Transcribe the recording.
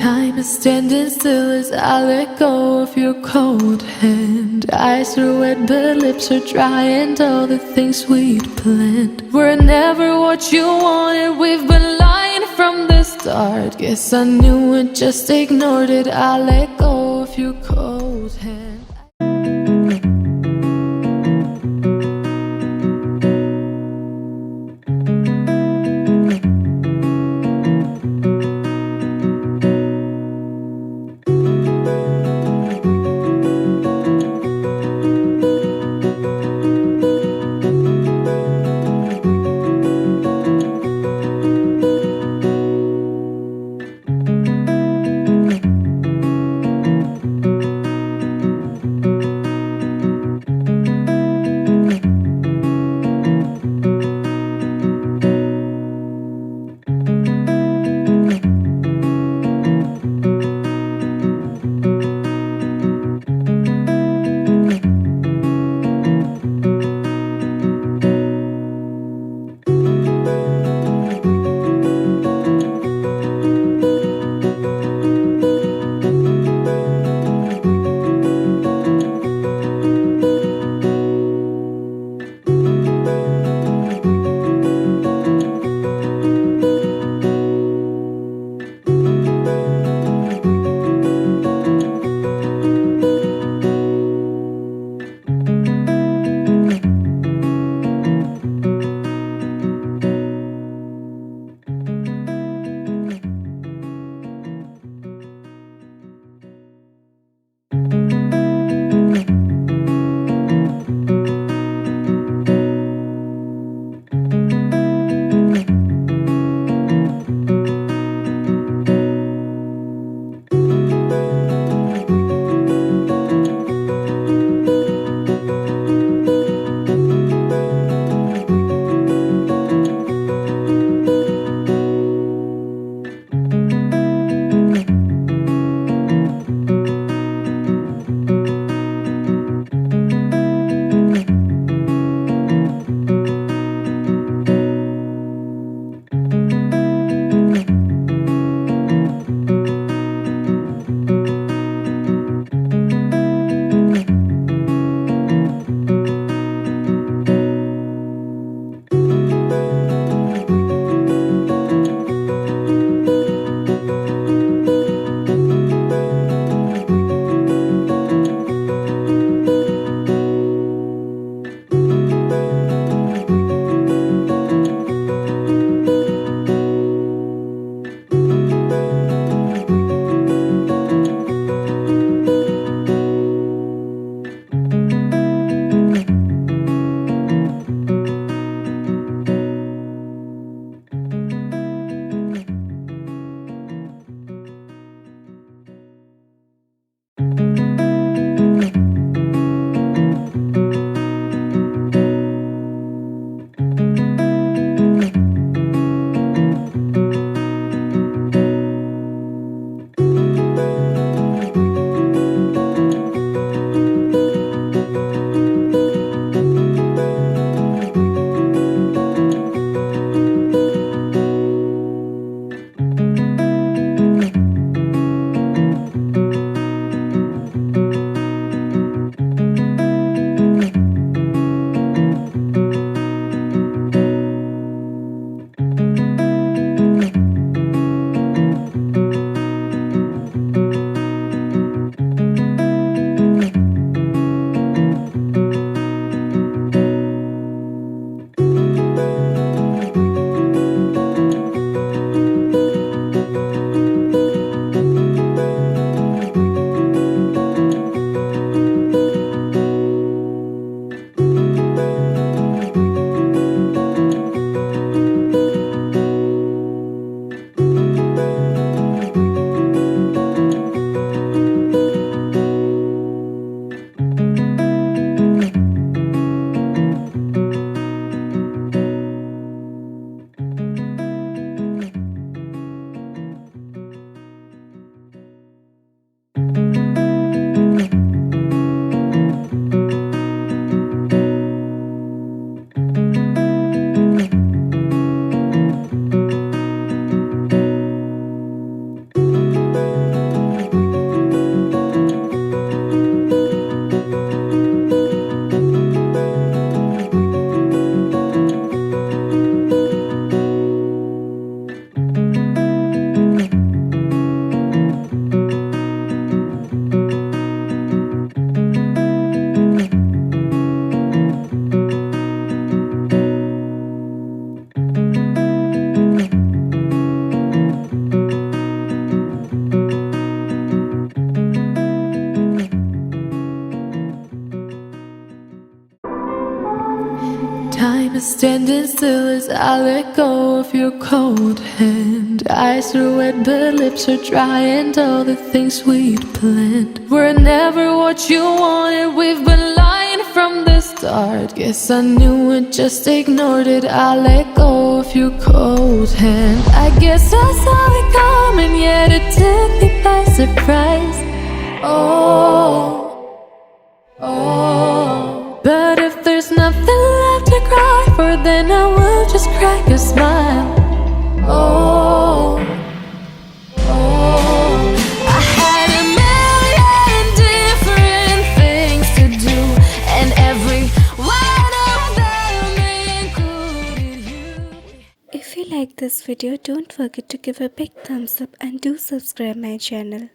Time is standing still as I let go of your cold hand. Eyes are wet but lips are dry, and all the things we'd planned were never what you wanted. We've been lying from the start. Guess I knew it, just ignored it. I let go of your cold hand. standing still as I let go of your cold hand. Eyes are wet but lips are dry, and all the things we'd planned were never what you wanted. We've been lying from the start. Guess I knew it, just ignored it. I let go of your cold hand. I guess I saw it coming, yet it took me by surprise. Oh, but if there's nothing left to cry for, then I will just crack a smile. Oh, I had a million different things to do, and every one of them included you. If you like this video, don't forget to give a big thumbs up and do subscribe my channel.